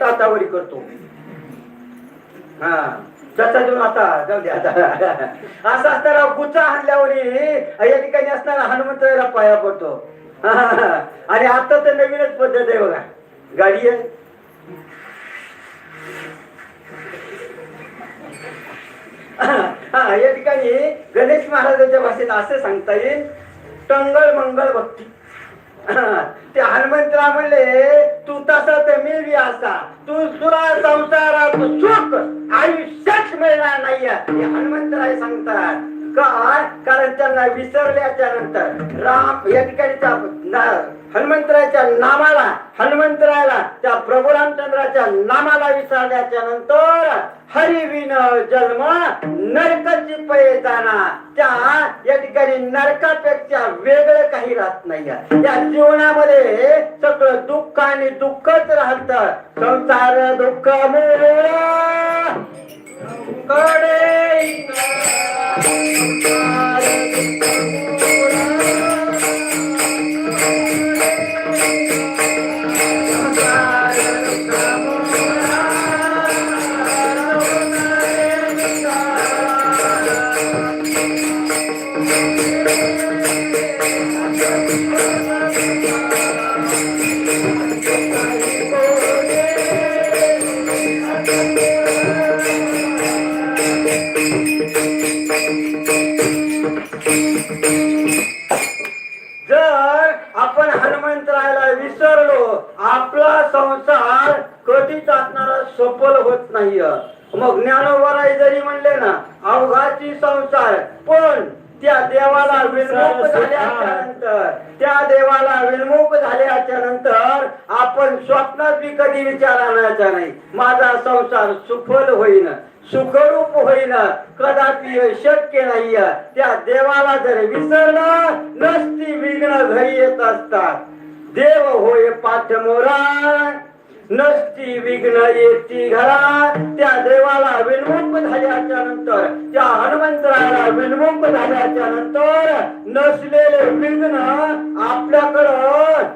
हातावरी करतो. हा त्याचा देऊन आता जाऊ दे आता. असा असताना गुचा आणल्यावरी या ठिकाणी असणारा हनुमंतरायला पाया पडतो. आणि आता तर नवीनच पद्धत आहे बघा, गाडी आहे. या ठिकाणी गणेश महाराजांच्या भाषेत असे सांगता येईल, टंगळ मंगळ भक्ती. ते हनुमंतराव म्हणले तू तसा तर मी बी असा, तुला संसारात सुख आयुष्यात मिळणार नाही. हनुमंतराय सांगतात का, कारण त्यांना विसरल्याच्या नंतर राम या ठिकाणी हनुमंतरायच्या नामाला, हनुमंतरायला त्या प्रभू रामचंद्राच्या नामाला विसरल्याच्या नंतर हरिविन जन्म नरकाची पै जाणा. त्या या ठिकाणी नरकापेक्षा वेगळं काही राहत नाही. या जीवनामध्ये सगळं दुःख आणि दुःखच राहत. संसार दुःख मूळ कडे संसार कधीच असणारा सफल होत नाही. मग ज्ञानोबराय जरी म्हणले ना अवघाची संसार, पण त्या देवाला विनमुख झाल्याच्या नंतर, त्या देवाला विनमुख झाल्याच्या नंतर आपण स्वप्नात बी कधी विचार आणायचा नाही माझा संसार सुफल होईन, सुखरूप होईन, कदापि शक्य नाही. त्या देवाला जर विसरलं नसती विघ्न घरी येत असतात. देव होय पाठमोरा नसती विघ्न येती घरा. त्या देवाला विनमुख झाल्याच्या नंतर, त्या हनुमंतराला विनमुख झाल्याच्या नंतर नसलेले विघ्न आपल्याकडं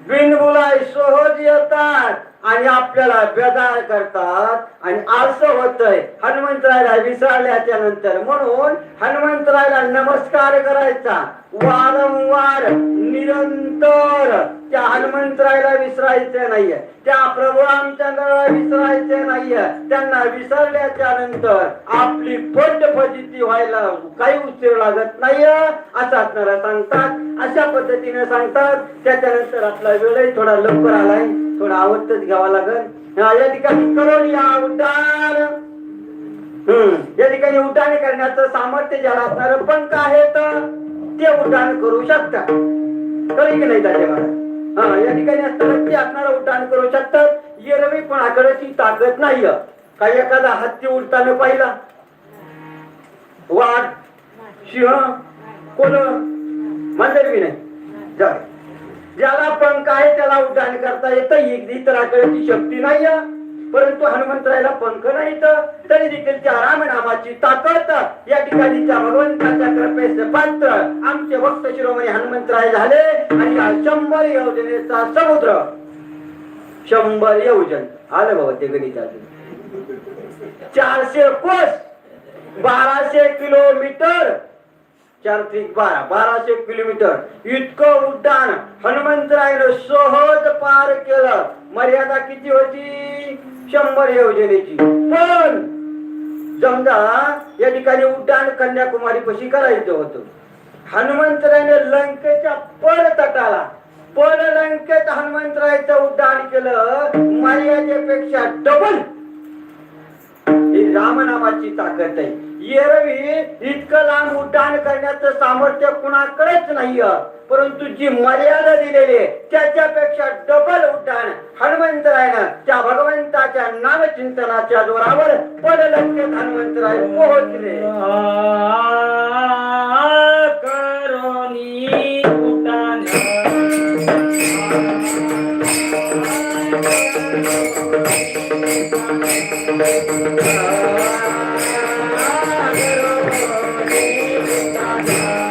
बिनबुलाय सहज येतात आणि आपल्याला बेजार करतात. आणि असं होतंय हनुमंतरायला विसरल्याच्या नंतर. म्हणून हनुमंतरायला नमस्कार करायचा वारंवार, निरंतर. त्या हनुमंतरायला विसरायचे नाहीये, त्या प्रभू रामचंद्राला विसरायचे नाहीये. त्यांना विसरल्याच्या नंतर आपली फजिती व्हायला काही उशीर लागत नाही असं असणारा सांगतात. अशा पद्धतीने सांगतात. त्याच्यानंतर आपला वेळही थोडा लवकर आलाय, थोडा आवडतच घ्यावा लागेल. या ठिकाणी करोनिया उड्डाण, या ठिकाणी उड्डाण करण्याचं सामर्थ्य ज्याला असणार पंख आहेत ते उड्डाण करू शकतात. कळी की नाही त्याच्या मला? या ठिकाणी असताना ते असणारा उड्डाण करू शकतात. एरवी पण आकड्याची ताकद नाही. काही एखादा हत्ती उडताना पाहिला, वाघ, सिंह, कोण मंदिर बी नाही. ज्याला पंख आहे त्याला उड्डाण करता येतं. इतर आकड्याची शक्ती नाही. परंतु हनुमंतरायला पंख नाहीत, तरी देखील त्या रामनामाची ताकद या ठिकाणी त्या भगवंताच्या कृपेचे पात्र आमचे भक्त शिरोमणी हनुमंतराय झाले. आणि हा 100 योजनेचा समुद्र, 100 योजन आलं बाबा ते गणिताचे. 400 कोस, 1200 किलोमीटर, 1200 किलोमीटर इतकं उड्डाण हनुमंतरायनं सहज पार केलं. मर्यादा किती होती? 100 योजनेची. पण समजा या ठिकाणी उड्डाण कन्याकुमारी पाशी करायचं होतं. हनुमंतरायने लंकेच्या पड लंकेत हनुमंतरायचं उड्डाण केलं. मर्यादेपेक्षा डबल ही रामनामाची ताकद आहे. एरवी इतकं लांब उड्डाण करण्याचं सामर्थ्य कुणाकडेच नाही. परंतु जी मर्यादा दिलेली आहे त्याच्यापेक्षा डबल उड्डाण हनुमंतरायनं त्या भगवंताच्या नामचिंतनाच्या जोरावर पडलंकेत हनुमंतराय पोहोचले. करोनी उड्डाण Yeah.